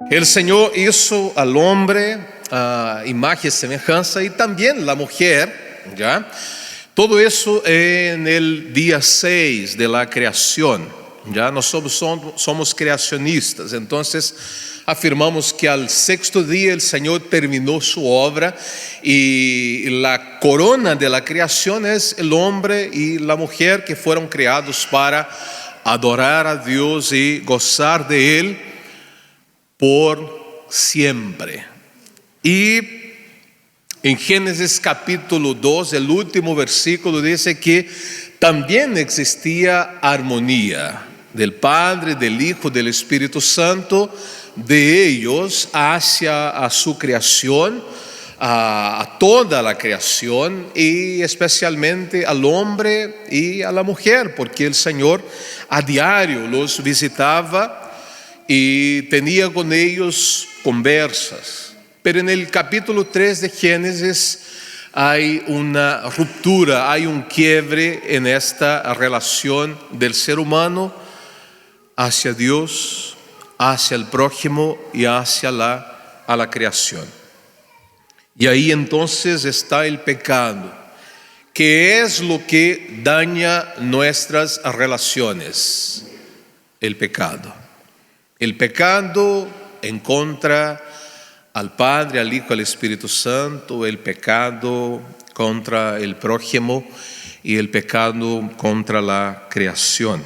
El Señor hizo al hombre a imagen y semejanza y también la mujer, ¿ya? Todo eso en el día 6 de la creación, ¿ya? Nosotros somos creacionistas, entonces afirmamos que al sexto día el Señor terminó su obra y la corona de la creación es el hombre y la mujer que fueron creados para adorar a Dios y gozar de Él por siempre. Y en Génesis capítulo 2, el último versículo dice que también existía armonía del Padre, del Hijo, del Espíritu Santo, de ellos hacia a su creación, a toda la creación y especialmente al hombre y a la mujer, porque el Señor a diario los visitaba y tenía con ellos conversas. Pero en el capítulo 3 de Génesis hay una ruptura, hay un quiebre en esta relación del ser humano hacia Dios, hacia el prójimo y hacia la creación. Y ahí entonces está el pecado, que es lo que daña nuestras relaciones. El pecado en contra al Padre, al Hijo, al Espíritu Santo, el pecado contra el prójimo y el pecado contra la creación.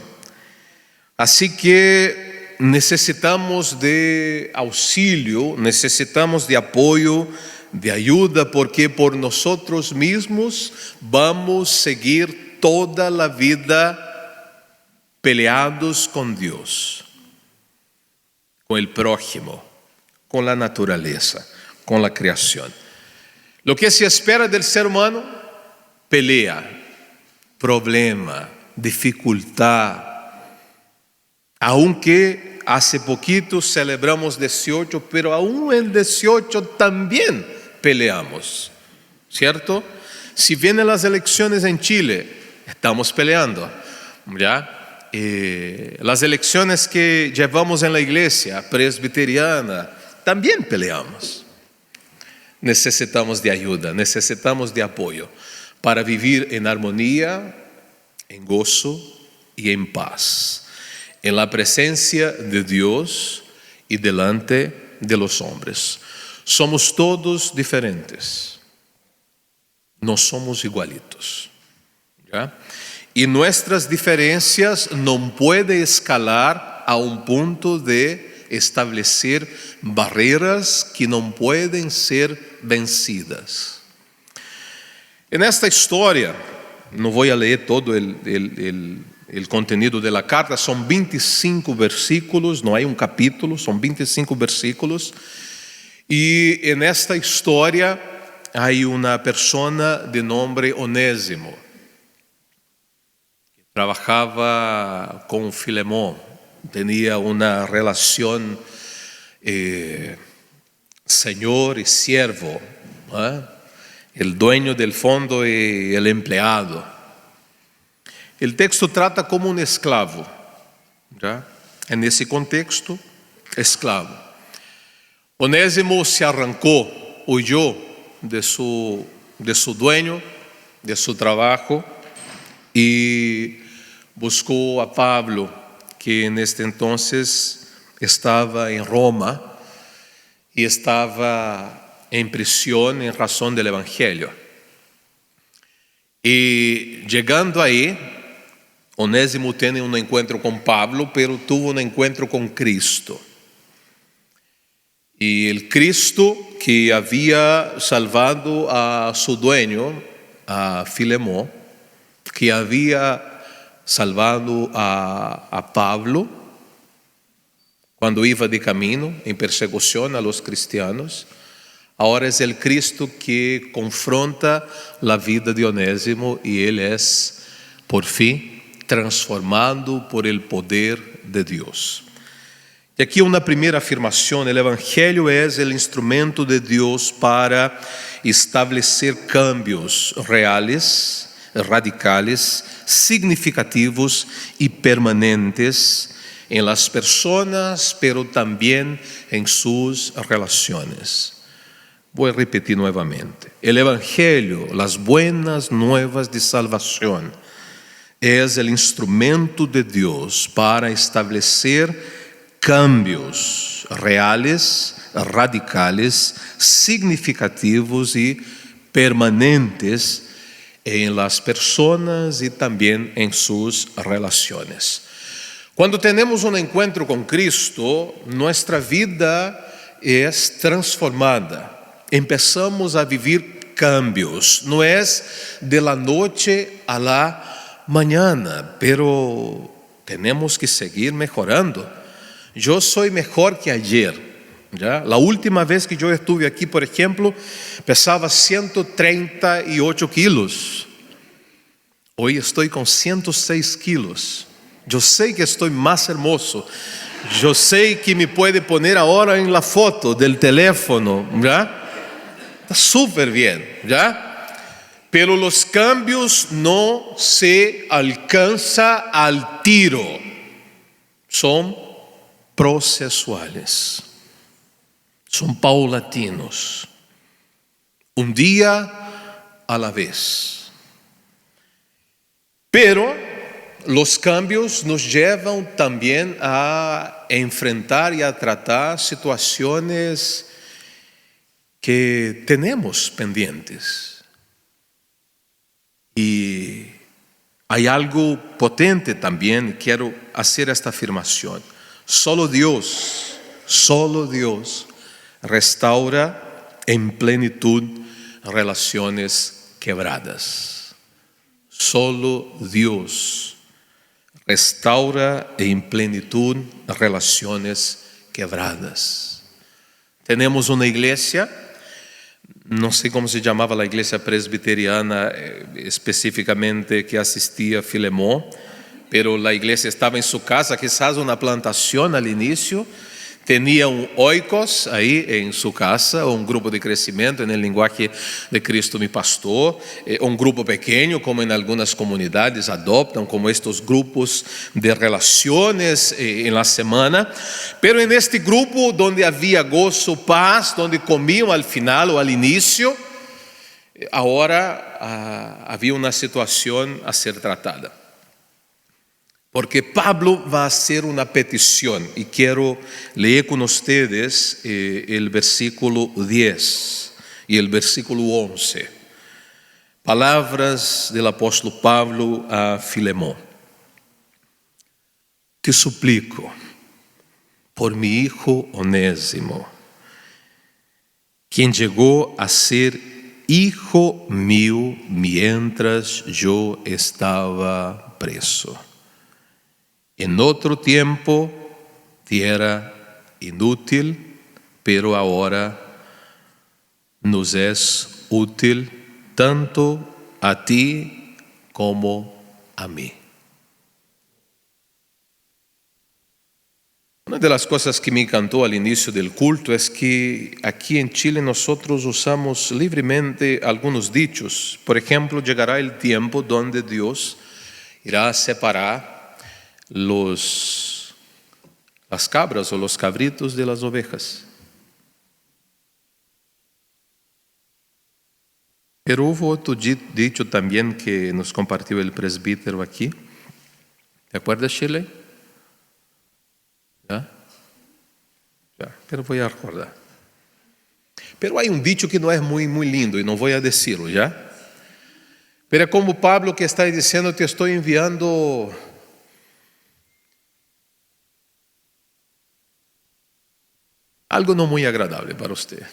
Así que necesitamos de auxilio, necesitamos de apoyo, de ayuda, porque por nosotros mismos vamos a seguir toda la vida peleados con Dios, con el prójimo, con la naturaleza, con la creación. Lo que se espera del ser humano: pelea, problema, dificultad. Aunque hace poquito celebramos 18, pero aún en 18 también peleamos, ¿cierto? Si vienen las elecciones en Chile, estamos peleando, ¿ya? Las elecciones que llevamos en la iglesia presbiteriana, también peleamos. Necesitamos de ayuda, necesitamos de apoyo para vivir en armonía, en gozo y en paz, en la presencia de Dios y delante de los hombres. Somos todos diferentes, no somos igualitos, ¿ya? Y nuestras diferencias no pueden escalar a un punto de establecer barreras que no pueden ser vencidas. En esta historia, no voy a leer todo el contenido de la carta, son 25 versículos, no hay un capítulo, son 25 versículos. Y en esta historia hay una persona de nombre Onésimo, que trabajaba con Filemón, tenía una relación señor y siervo, el dueño del fondo y el empleado. El texto trata como un esclavo, ¿ya? En ese contexto, esclavo. Onésimo se arrancó, huyó de su dueño, de su trabajo, y buscó a Pablo, que en este entonces estaba en Roma y estaba en prisión en razón del Evangelio. Y llegando ahí, Onésimo tiene un encuentro con Pablo, pero tuvo un encuentro con Cristo. Y el Cristo que había salvado a su dueño, a Filemón, que había salvado a Pablo cuando iba de camino en persecución a los cristianos, ahora es el Cristo que confronta la vida de Onésimo y él es, por fin, transformado por el poder de Dios. Y aquí una primera afirmación: el Evangelio es el instrumento de Dios para establecer cambios reales, radicales, significativos y permanentes en las personas, pero también en sus relaciones. Voy a repetir nuevamente. El Evangelio, las buenas nuevas de salvación, es el instrumento de Dios para establecer cambios reales, radicales, significativos y permanentes en las personas y también en sus relaciones. Cuando tenemos un encuentro con Cristo, nuestra vida es transformada. Empezamos a vivir cambios. No es de la noche a la mañana, pero tenemos que seguir mejorando. Yo soy mejor que ayer. ¿Ya? La última vez que yo estuve aquí, por ejemplo, pesaba 138 kilos. Hoy estoy con 106 kilos. Yo sé que estoy más hermoso. Yo sé que me puede poner ahora en la foto del teléfono. ¿Ya? Está súper bien. ¿Ya? Pero los cambios no se alcanzan al tiro. Son procesuales. Son paulatinos, un día a la vez. Pero los cambios nos llevan también a enfrentar y a tratar situaciones que tenemos pendientes. Y hay algo potente también, quiero hacer esta afirmación. Solo Dios restaura en plenitud relaciones quebradas. Solo Dios restaura en plenitud relaciones quebradas. Tenemos una iglesia, no sé cómo se llamaba la iglesia presbiteriana específicamente que asistía a Filemón, pero la iglesia estaba en su casa, quizás una plantación al inicio. Tenía un oikos ahí en su casa, un grupo de crecimiento en el lenguaje de Cristo mi pastor, un grupo pequeño como en algunas comunidades adoptan, como estos grupos de relaciones en la semana, pero en este grupo donde había gozo, paz, donde comían al final o al inicio, ahora había una situación a ser tratada. Porque Pablo va a hacer una petición y quiero leer con ustedes el versículo 10 y el versículo 11. Palabras del apóstol Pablo a Filemón. Te suplico por mi hijo Onésimo, quien llegó a ser hijo mío mientras yo estaba preso. En otro tiempo te era inútil, pero ahora nos es útil tanto a ti como a mí. Una de las cosas que me encantó al inicio del culto es que aquí en Chile nosotros usamos libremente algunos dichos. Por ejemplo, llegará el tiempo donde Dios irá a separar las cabras o los cabritos de las ovejas. Pero hubo otro dicho también que nos compartió el presbítero aquí. ¿Te acuerdas, Shirley? ¿Ya? Pero voy a recordar. Pero hay un dicho que no es muy lindo y no voy a decirlo, ¿ya? Pero es como Pablo que está diciendo, te estoy enviando algo no muy agradable para usted.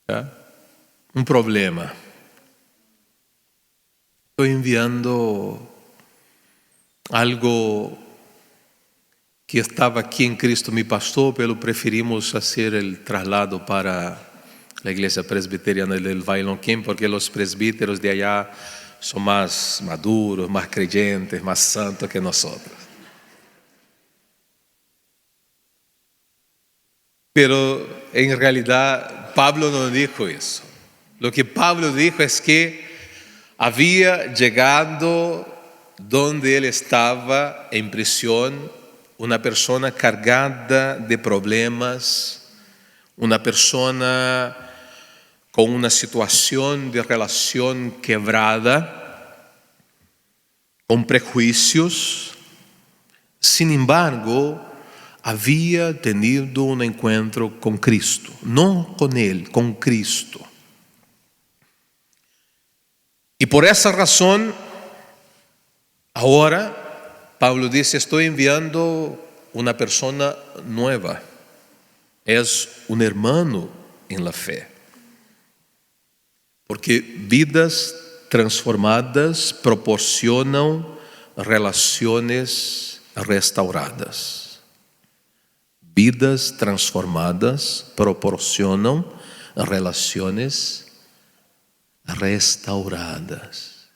¿Ya? Un problema. Estoy enviando algo que estaba aquí en Cristo mi pastor, pero preferimos hacer el traslado para la iglesia presbiteriana del Vailonquén, porque los presbíteros de allá son más maduros, más creyentes, más santos que nosotros. Pero en realidad Pablo no dijo eso. Lo que Pablo dijo es que había llegado donde él estaba en prisión, una persona cargada de problemas, una persona con una situación de relación quebrada, con prejuicios. Sin embargo, había tenido un encuentro con Cristo, no con él, con Cristo. Y por esa razón, ahora Pablo dice, estoy enviando una persona nueva, es un hermano en la fe. Porque vidas transformadas proporcionan relaciones restauradas. Vidas transformadas proporcionam relaciones restauradas.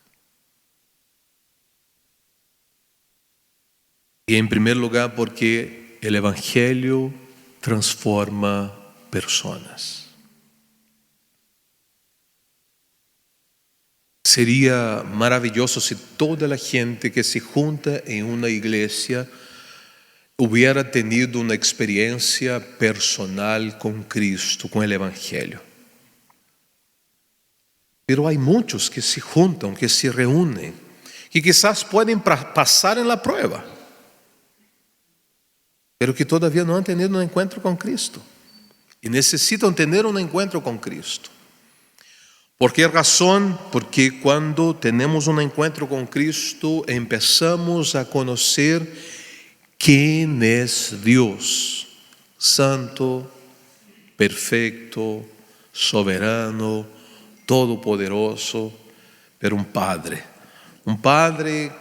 Y en primer lugar porque el Evangelio transforma personas. Sería maravilloso si toda la gente que se junta en una iglesia hubiera tenido una experiencia personal con Cristo, con el Evangelio. Pero hay muchos que se juntan, que se reúnen, que quizás pueden pasar en la prueba, pero que todavía no han tenido un encuentro con Cristo y necesitan tener un encuentro con Cristo. ¿Por qué razón? Porque cuando tenemos un encuentro con Cristo empezamos a conocer quién es Dios, santo, perfecto, soberano, todopoderoso, pero un Padre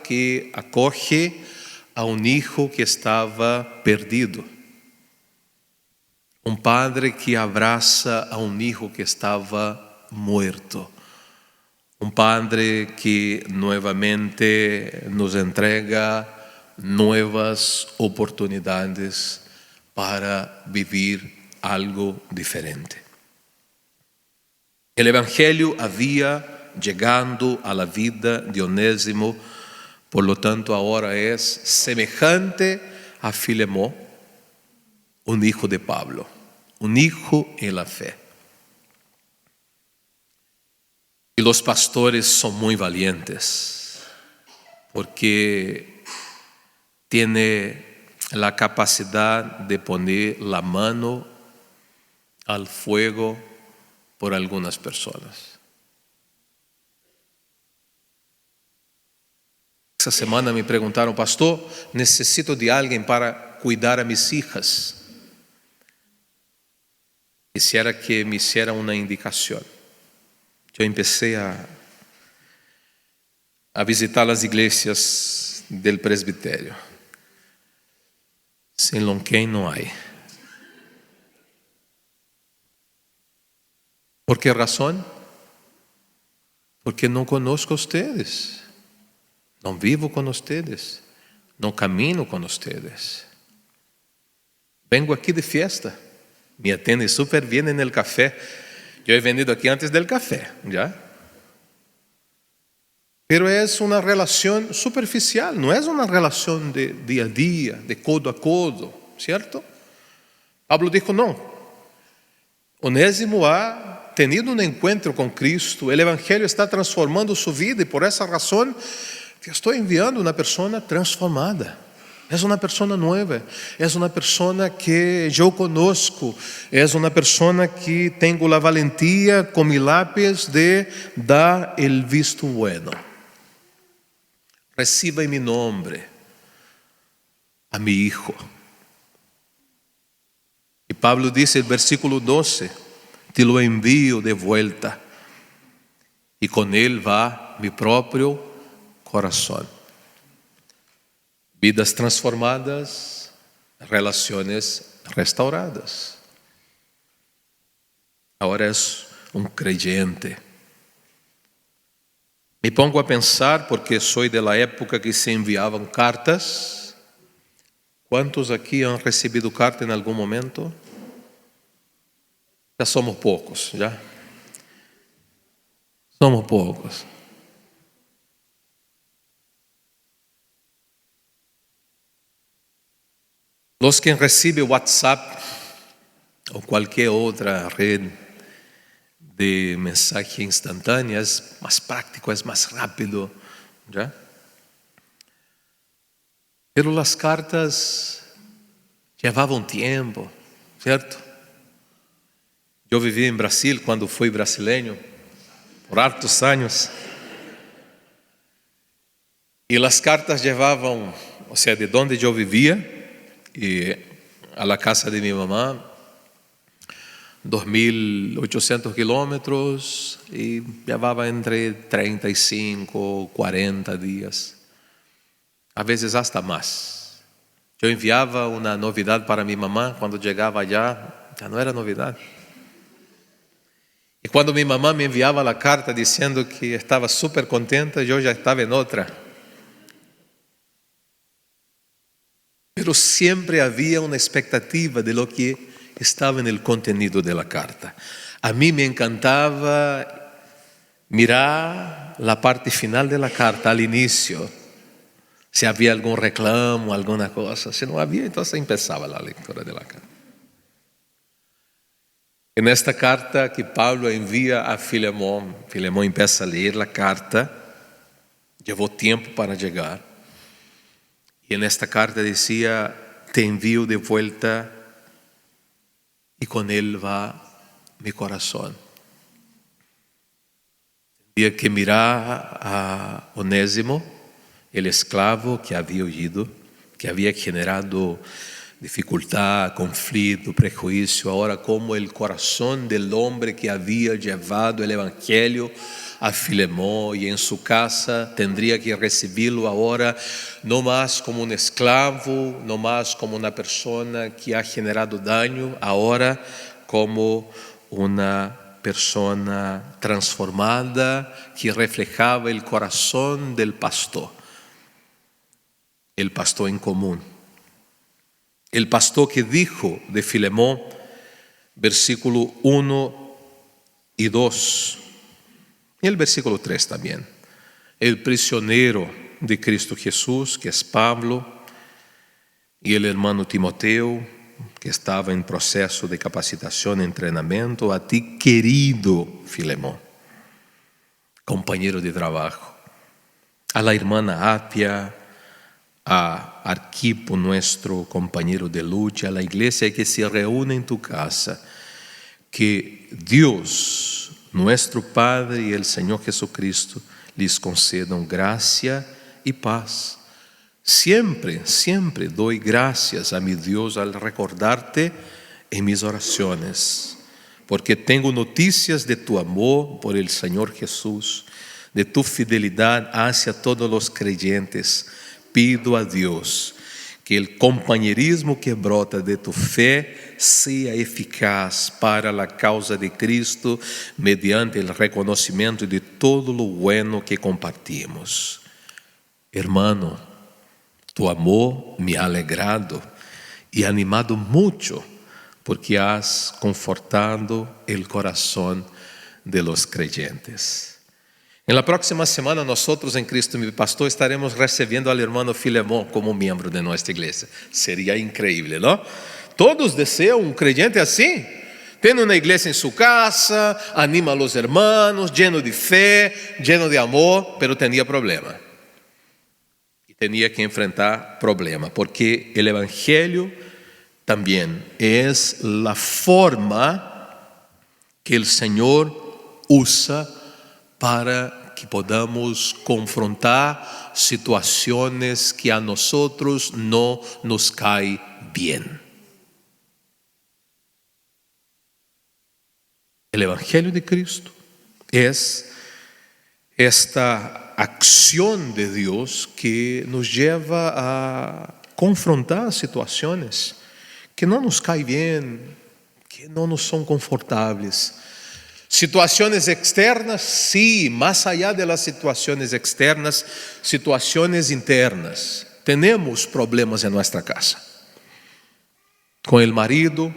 que acoge a un hijo que estaba perdido, un Padre que abraza a un hijo que estaba muerto, un Padre que nuevamente nos entrega nuevas oportunidades para vivir algo diferente. El Evangelio había llegado a la vida de Onésimo, por lo tanto ahora es semejante a Filemón, un hijo de Pablo, un hijo en la fe. Y los pastores son muy valientes porque tiene la capacidad de poner la mano al fuego por algunas personas. Esa semana me preguntaron, pastor, necesito de alguien para cuidar a mis hijas. Quisiera que me hiciera una indicación. Yo empecé a visitar las iglesias del presbiterio. En Lonquén no hay. ¿Por qué razón? Porque no conozco a ustedes, no vivo con ustedes, no camino con ustedes. Vengo aquí de fiesta, me atienden súper bien en el café. Yo he venido aquí antes del café, ¿ya? Pero es una relación superficial, no es una relación de día a día, de codo a codo, ¿cierto? Pablo dijo, no. Onésimo ha tenido un encuentro con Cristo, el Evangelio está transformando su vida y por esa razón te estoy enviando una persona transformada. Es una persona nueva, es una persona que yo conozco, es una persona que tengo la valentía con mi lápiz de dar el visto bueno. Reciba en mi nombre a mi hijo. Y Pablo dice el versículo 12, te lo envío de vuelta y con él va mi propio corazón. Vidas transformadas, relaciones restauradas. Ahora es un creyente. Me pongo a pensar, porque soy de la época que se enviaban cartas. ¿Cuántos aquí han recibido carta en algún momento? Ya somos pocos, ya. Somos pocos. Los que reciben WhatsApp o cualquier otra red de mensaje instantánea es más práctico, es más rápido, ¿ya? Pero las cartas llevaban tiempo, ¿cierto? Yo viví en Brasil cuando fui brasileño, por hartos años. Y las cartas llevaban, o sea, de donde yo vivía y a la casa de mi mamá, 2.800 kilómetros y llevaba entre 35, 40 días, a veces hasta más. Yo enviaba una novedad para mi mamá, cuando llegaba allá, ya no era novedad. Y cuando mi mamá me enviaba la carta diciendo que estaba súper contenta, yo ya estaba en otra. Pero siempre había una expectativa de lo que estaba en el contenido de la carta. A mí me encantaba mirar la parte final de la carta al inicio, si había algún reclamo, alguna cosa. Si no había, entonces empezaba la lectura de la carta. En esta carta que Pablo envía a Filemón, Filemón empieza a leer la carta, llevó tiempo para llegar, y en esta carta decía: te envío de vuelta y con él va mi corazón. Tenía que mirar a Onésimo, el esclavo que había huido, que había generado dificultad, conflicto, prejuicio, ahora como el corazón del hombre que había llevado el evangelio a Filemón, y en su casa tendría que recibirlo ahora no más como un esclavo, no más como una persona que ha generado daño, ahora como una persona transformada que reflejaba el corazón del pastor, el pastor en común. El pastor que dijo de Filemón, versículo 1 y 2, y el versículo 3 también: el prisionero de Cristo Jesús, que es Pablo, y el hermano Timoteo, que estaba en proceso de capacitación y entrenamiento, a ti, querido Filemón, compañero de trabajo, a la hermana Apia, a Arquipo, nuestro compañero de lucha, a la iglesia que se reúne en tu casa, que Dios, nuestro Padre y el Señor Jesucristo les concedan gracia y paz. Siempre, siempre doy gracias a mi Dios al recordarte en mis oraciones, porque tengo noticias de tu amor por el Señor Jesús, de tu fidelidad hacia todos los creyentes. Pido a Dios que el compañerismo que brota de tu fe sea eficaz para la causa de Cristo mediante el reconocimiento de todo lo bueno que compartimos. Hermano, tu amor me ha alegrado y animado mucho, porque has confortado el corazón de los creyentes. En la próxima semana nosotros en Cristo Mi Pastor estaremos recibiendo al hermano Filemón como miembro de nuestra iglesia. Sería increíble, ¿no? Todos desean un creyente así. Tiene una iglesia en su casa, anima a los hermanos, lleno de fe, lleno de amor, pero tenía problema. Y tenía que enfrentar problemas, porque el evangelio también es la forma que el Señor usa para que podamos confrontar situaciones que a nosotros no nos caen bien. El Evangelio de Cristo es esta acción de Dios que nos lleva a confrontar situaciones que no nos caen bien, que no nos son confortables. Situaciones externas, sí, más allá de las situaciones externas, situaciones internas. Tenemos problemas en nuestra casa. Con el marido,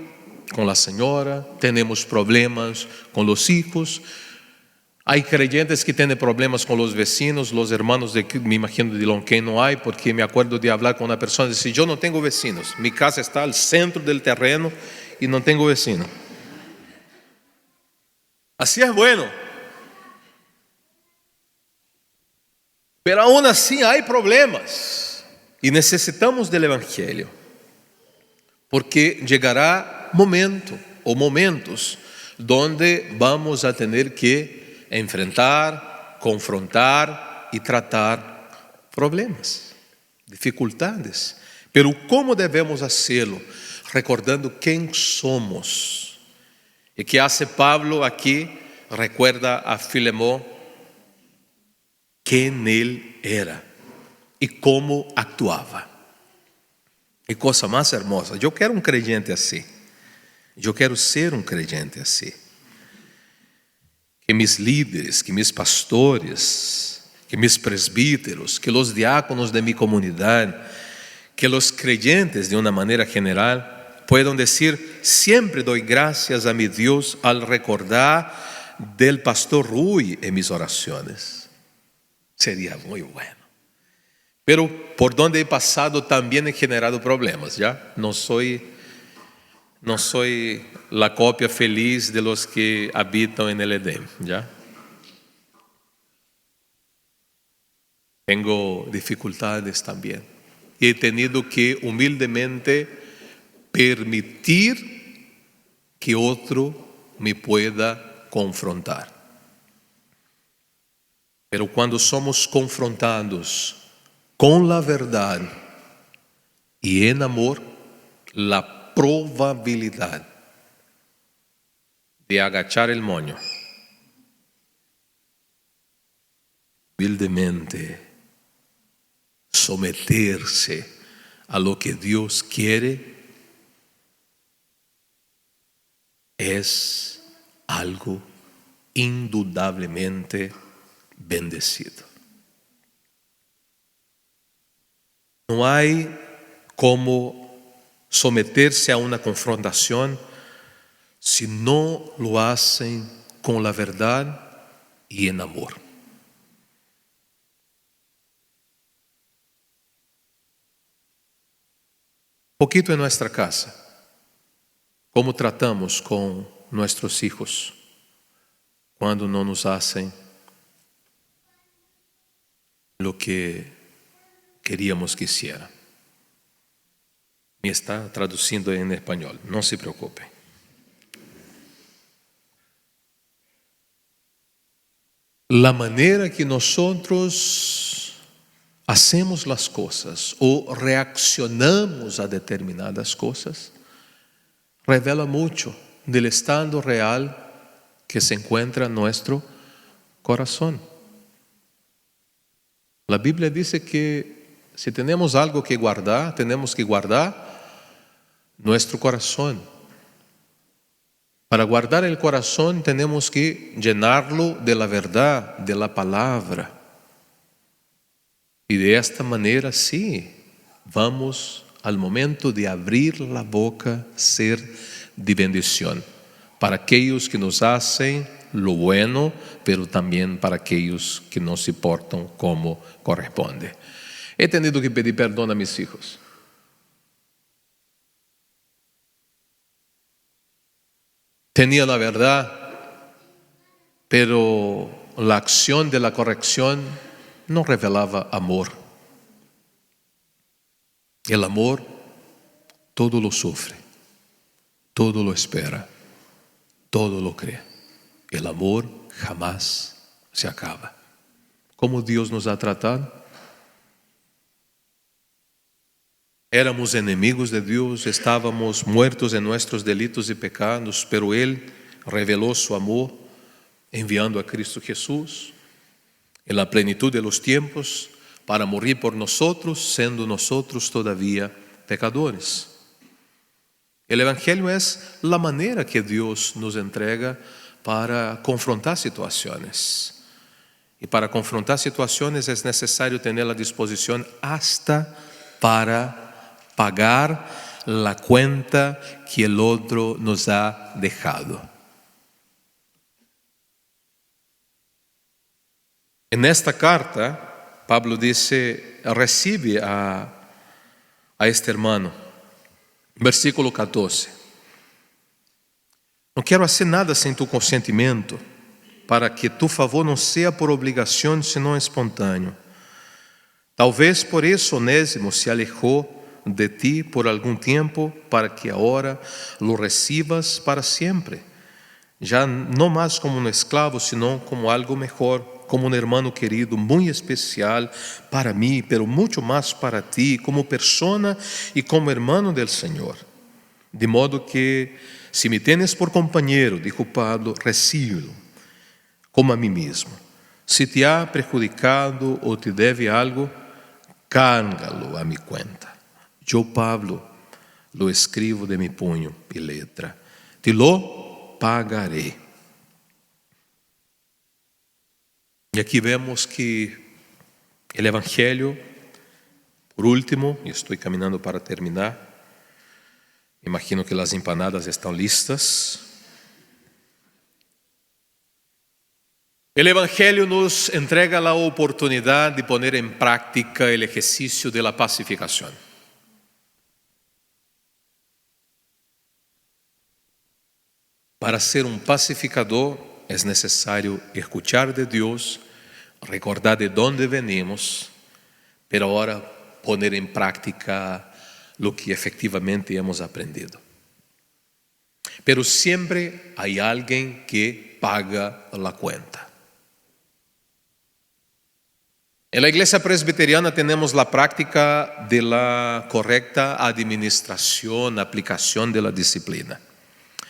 con la señora, tenemos problemas con los hijos. Hay creyentes que tienen problemas con los vecinos, los hermanos me imagino de Lonquén no hay, porque me acuerdo de hablar con una persona y decir, yo no tengo vecinos, mi casa está al centro del terreno y no tengo vecinos. Así es bueno. Pero aún así hay problemas y necesitamos del Evangelio, porque llegará momento o momentos donde vamos a tener que enfrentar, confrontar y tratar problemas, dificultades. Pero ¿cómo debemos hacerlo? Recordando quién somos. ¿Y qué hace Pablo aquí? Recuerda a Filemón quién él era y cómo actuaba. Qué cosa más hermosa. Yo quiero un creyente así. Yo quiero ser un creyente así. Que mis líderes, que mis pastores, que mis presbíteros, que los diáconos de mi comunidad, que los creyentes de una manera general puedan decir, siempre doy gracias a mi Dios al recordar del pastor Rui en mis oraciones. Sería muy bueno. Pero por donde he pasado también he generado problemas, ¿ya? No soy la copia feliz de los que habitan en el Edén, ¿ya? Tengo dificultades también. Y he tenido que humildemente permitir que otro me pueda confrontar. Pero cuando somos confrontados con la verdad y en amor, la probabilidad de agachar el moño, humildemente someterse a lo que Dios quiere, es algo indudablemente bendecido. No hay como someterse a una confrontación si no lo hacen con la verdad y en amor. Poquito en nuestra casa, cómo tratamos con nuestros hijos cuando no nos hacen lo que queríamos que hiciera. Me está traduciendo en español, no se preocupe. La manera que nosotros hacemos las cosas o reaccionamos a determinadas cosas revela mucho del estado real que se encuentra en nuestro corazón. La Biblia dice que si tenemos algo que guardar, tenemos que guardar nuestro corazón. Para guardar el corazón tenemos que llenarlo de la verdad, de la palabra. Y de esta manera sí, vamos al momento de abrir la boca, ser de bendición para aquellos que nos hacen lo bueno, pero también para aquellos que no se portan como corresponde. He tenido que pedir perdón a mis hijos. Tenía la verdad, pero la acción de la corrección no revelaba amor. El amor todo lo sufre, todo lo espera, todo lo cree. El amor jamás se acaba. ¿Cómo Dios nos ha tratado? Éramos enemigos de Dios, estábamos muertos en nuestros delitos y pecados, pero Él reveló su amor enviando a Cristo Jesús en la plenitud de los tiempos para morir por nosotros, siendo nosotros todavía pecadores. El Evangelio es la manera que Dios nos entrega para confrontar situaciones. Y para confrontar situaciones es necesario tener la disposición hasta para pagar la cuenta que el otro nos ha dejado. En esta carta, Pablo dice, recibe a este hermano. Versículo 14. No quiero hacer nada sin tu consentimiento, para que tu favor não seja por obrigação, senão espontâneo. Talvez por isso Onésimo se alejou de ti por algum tempo, para que agora lo recibas para sempre, já não mais como um escravo, senão como algo melhor, como um hermano querido, muito especial para mim, pero muito mais para ti, como persona e como hermano del Senhor. De modo que, se me tienes por companheiro, dijo Pablo, recíbelo como a mim mesmo. Se te ha perjudicado ou te deve algo, cárgalo a mi cuenta. Yo, Pablo, lo escribo de mi puño y letra. Te lo pagaré. E aqui vemos que o Evangelho, por último, e estou caminhando para terminar, imagino que as empanadas estão listas. O Evangelho nos entrega a oportunidade de poner em prática o exercício da pacificação. Para ser um pacificador é necessário escuchar de Deus, recordar de onde venimos, pero agora poner em prática lo que efectivamente hemos aprendido. Pero sempre há alguém que paga a conta. En la iglesia presbiteriana tenemos la práctica de la correcta administración, aplicación de la disciplina.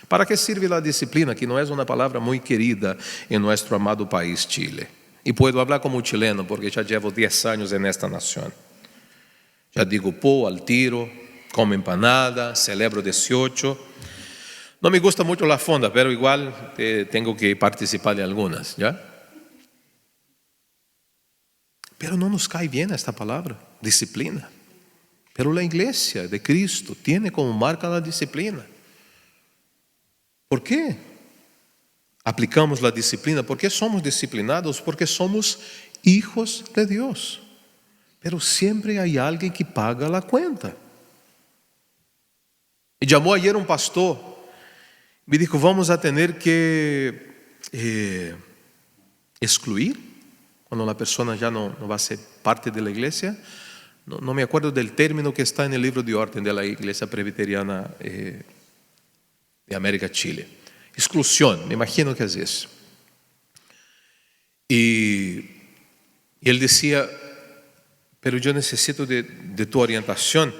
¿Para qué sirve la disciplina? Que no es una palabra muy querida en nuestro amado país, Chile. Y puedo hablar como chileno porque ya llevo 10 años en esta nación. Ya digo po al tiro, como empanada, celebro 18. No me gusta mucho la fonda, pero igual tengo que participar de algunas, ¿ya? Pero no nos cae bien esta palabra, disciplina. Pero la iglesia de Cristo tiene como marca la disciplina. ¿Por qué aplicamos la disciplina? ¿Por qué somos disciplinados? Porque somos hijos de Dios. Pero siempre hay alguien que paga la cuenta. Y llamó ayer un pastor, me dijo, vamos a tener que excluir cuando la persona ya no va a ser parte de la iglesia. No me acuerdo del término que está en el libro de orden de la iglesia presbiteriana de América Chile. Exclusión, me imagino que es eso. Y él decía, pero yo necesito de tu orientación.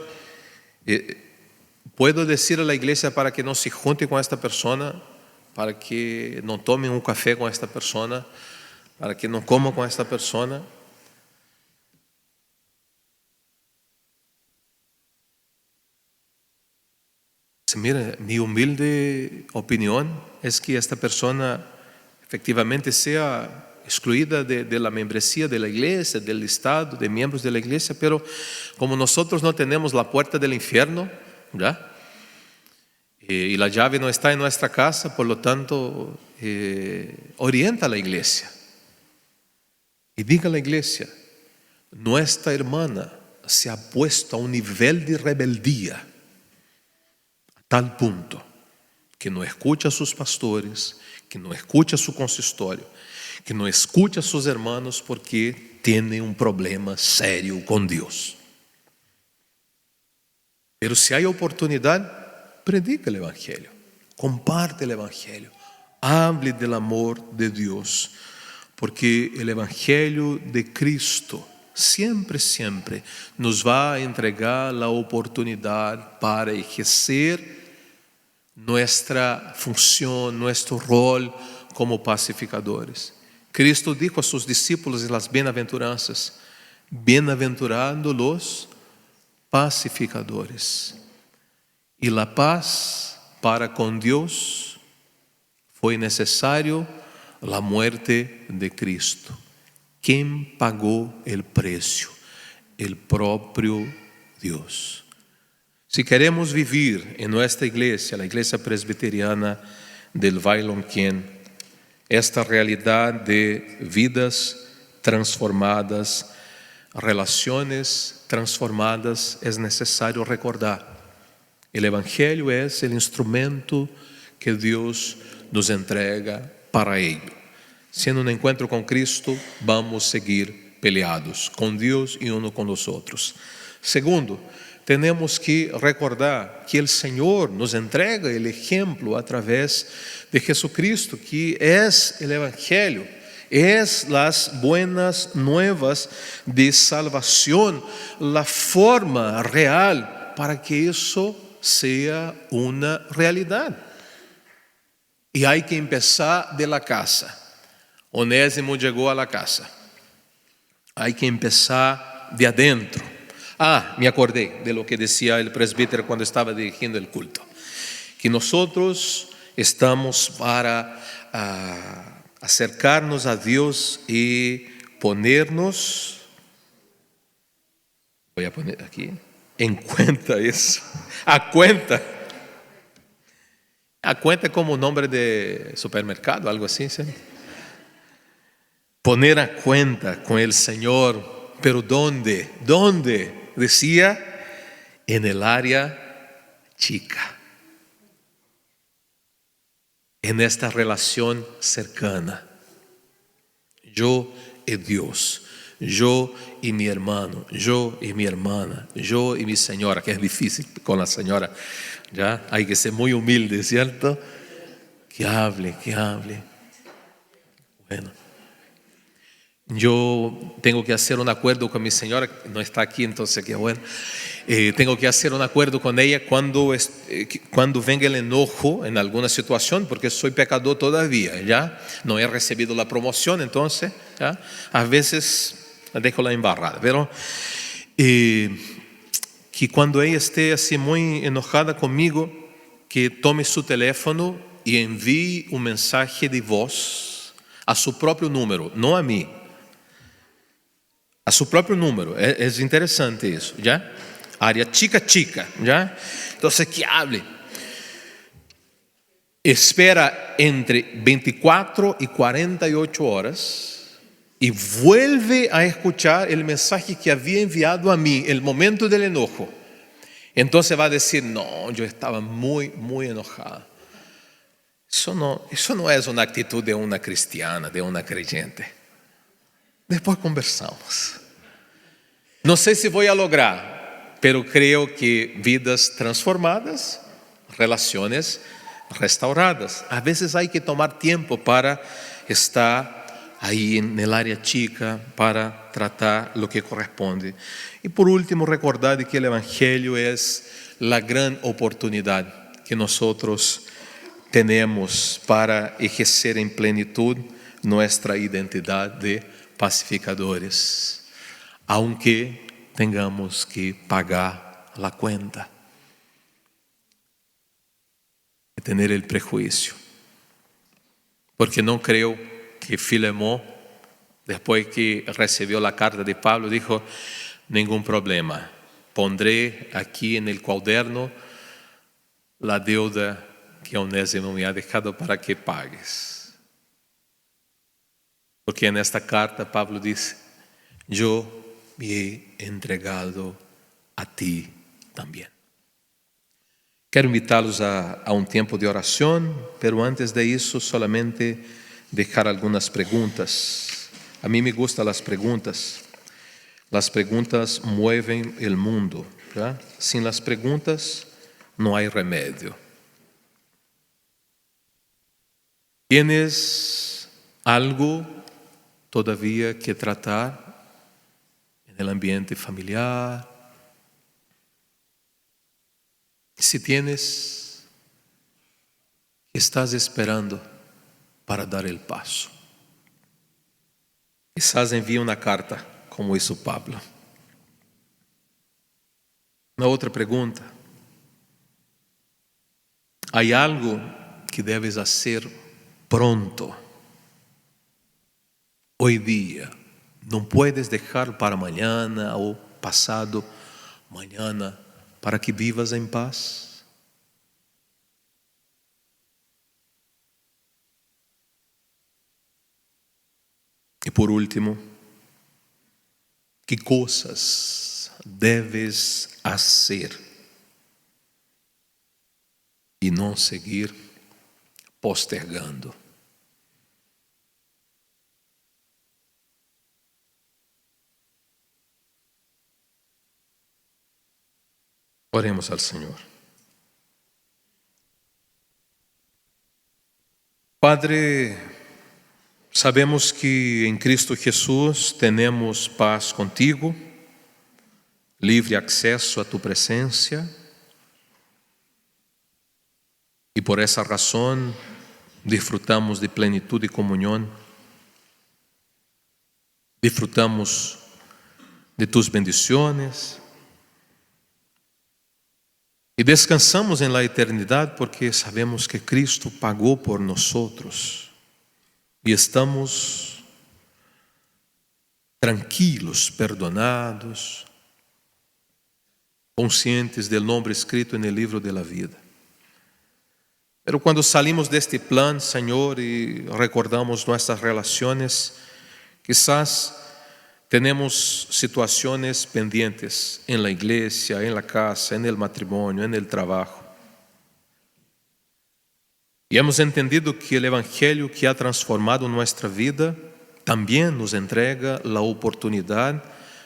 ¿Puedo decir a la iglesia para que no se junte con esta persona? Para que no tomen un café con esta persona? Para que no coma con esta persona? Mira, mi humilde opinión es que esta persona efectivamente sea excluida de la membresía de la iglesia, del listado de miembros de la iglesia, pero como nosotros no tenemos la puerta del infierno, ¿ya? Y la llave no está en nuestra casa, por lo tanto, orienta a la iglesia. Y diga a la iglesia, nuestra hermana se ha puesto a un nivel de rebeldía, a tal punto que no escucha a sus pastores, que no escucha a su consistorio, que no escucha a sus hermanos porque tiene un problema serio con Dios. Pero si hay oportunidad, predica el Evangelio, comparte el Evangelio, hable del amor de Dios, porque el Evangelio de Cristo siempre, siempre nos va a entregar la oportunidad para ejercer nuestra función, nuestro rol como pacificadores. Cristo dijo a sus discípulos en las bienaventuranzas, bienaventurados los pacificadores. Y la paz para con Dios fue necesario la muerte de Cristo. ¿Quién pagó el precio? El propio Dios. Si queremos vivir en nuestra iglesia, la iglesia presbiteriana del Valle Lonquén, esta realidad de vidas transformadas, relaciones transformadas, es necesario recordar. El Evangelio es el instrumento que Dios nos entrega para ello. Si en un encuentro con Cristo, vamos a seguir peleados con Dios y uno con los otros. Segundo, tenemos que recordar que el Señor nos entrega el ejemplo a través de Jesucristo, que es el Evangelio, es las buenas nuevas de salvación, la forma real para que eso sea una realidad. Y hay que empezar de la casa. Onésimo llegó a la casa. Hay que empezar de adentro. Me acordé de lo que decía el presbítero cuando estaba dirigiendo el culto. Que nosotros estamos para acercarnos a Dios y ponernos, voy a poner aquí, en cuenta eso, a cuenta como nombre de supermercado, algo así, ¿sí? Poner a cuenta con el Señor, pero ¿dónde? ¿Dónde? Decía, en el área chica, en esta relación cercana. Yo y Dios, yo y mi hermano, yo y mi hermana, yo y mi señora, que es difícil con la señora, ya hay que ser muy humilde, ¿cierto? Que hable. Bueno, yo tengo que hacer un acuerdo con mi señora, no está aquí, entonces qué bueno. Tengo que hacer un acuerdo con ella cuando venga el enojo en alguna situación, porque soy pecador todavía, ¿ya? No he recibido la promoción, entonces, ¿ya? A veces dejo la embarrada, pero que cuando ella esté así muy enojada conmigo, que tome su teléfono y envíe un mensaje de voz a su propio número, no a mí. A su propio número, es interesante eso, ¿ya? Área chica, ¿ya? Entonces, que hable. Espera entre 24 y 48 horas y vuelve a escuchar el mensaje que había enviado a mí, el momento del enojo. Entonces va a decir, no, yo estaba muy enojada. Eso no es una actitud de una cristiana, de una creyente. Después conversamos. No sé si voy a lograr, pero creo que vidas transformadas, relaciones restauradas. A veces hay que tomar tiempo para estar ahí en el área chica, para tratar lo que corresponde. Y por último, recordar de que el Evangelio es la gran oportunidad que nosotros tenemos para ejercer en plenitud nuestra identidad de pacificadores, aunque tengamos que pagar la cuenta, de tener el prejuicio, porque no creo que Filemón, después que recibió la carta de Pablo, dijo, ningún problema, pondré aquí en el cuaderno la deuda que Onésimo me ha dejado para que pagues. Porque en esta carta Pablo dice, yo me he entregado a ti también. Quero invitarlos a un tiempo de oración, pero antes de eso solamente dejar algunas preguntas. A mí me gustan las preguntas. Las preguntas mueven el mundo, ¿verdad? Sin las preguntas no hay remedio. ¿Tienes algo todavía que tratar en el ambiente familiar? Si tienes, ¿qué estás esperando para dar el paso? Quizás envíe una carta, como hizo Pablo. Una otra pregunta. ¿Hay algo que debes hacer pronto? Hoy día. No puedes dejar para mañana o pasado mañana para que vivas en paz. Y por último, qué cosas debes hacer y no seguir postergando. Oremos al Señor. Padre, sabemos que en Cristo Jesús tenemos paz contigo, libre acceso a tu presencia, y por esa razón disfrutamos de plenitud y comunión, disfrutamos de tus bendiciones y descansamos en la eternidad porque sabemos que Cristo pagó por nosotros y estamos tranquilos, perdonados, conscientes del nombre escrito en el libro de la vida. Pero cuando salimos de este plan, Señor, y recordamos nuestras relaciones, quizás tenemos situaciones pendientes en la iglesia, en la casa, en el matrimonio, en el trabajo. Y hemos entendido que el Evangelio que ha transformado nuestra vida también nos entrega la oportunidad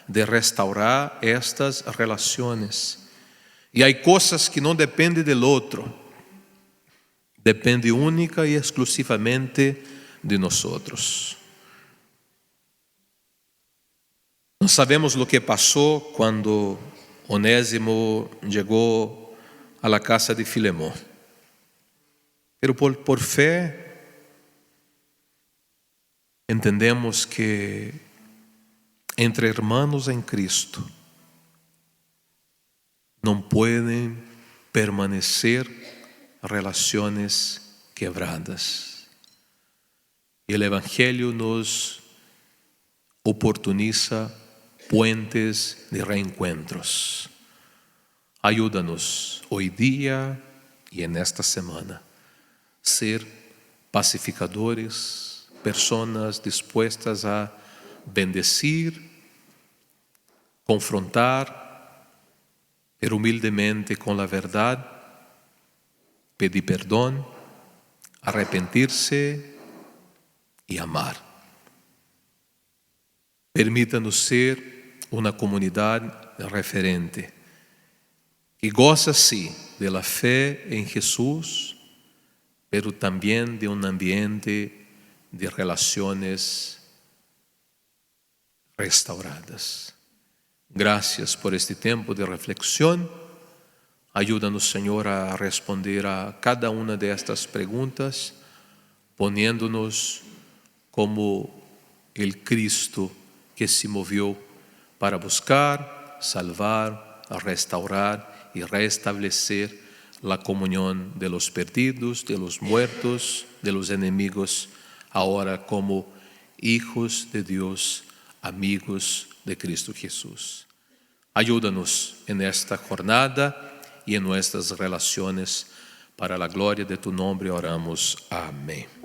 de restaurar estas relaciones. Y hay cosas que no dependen del otro, depende única y exclusivamente de nosotros. No sabemos lo que pasó cuando Onésimo llegó a la casa de Filemón, pero por fe entendemos que entre hermanos en Cristo no pueden permanecer relaciones quebradas. Y el Evangelio nos oportuniza puentes de reencuentros. Ayúdanos hoy día y en esta semana ser pacificadores, personas dispuestas a bendecir, confrontar, pero humildemente con la verdad, pedir perdón, arrepentirse y amar. Permítanos ser una comunidad referente que goza sí de la fe en Jesús, pero también de un ambiente de relaciones restauradas. Gracias por este tiempo de reflexión. Ayúdanos, Señor, a responder a cada una de estas preguntas, poniéndonos como el Cristo que se movió para buscar, salvar, restaurar y restablecer la comunión de los perdidos, de los muertos, de los enemigos, ahora como hijos de Dios, amigos de Cristo Jesús. Ayúdanos en esta jornada y en nuestras relaciones. Para la gloria de tu nombre oramos. Amén.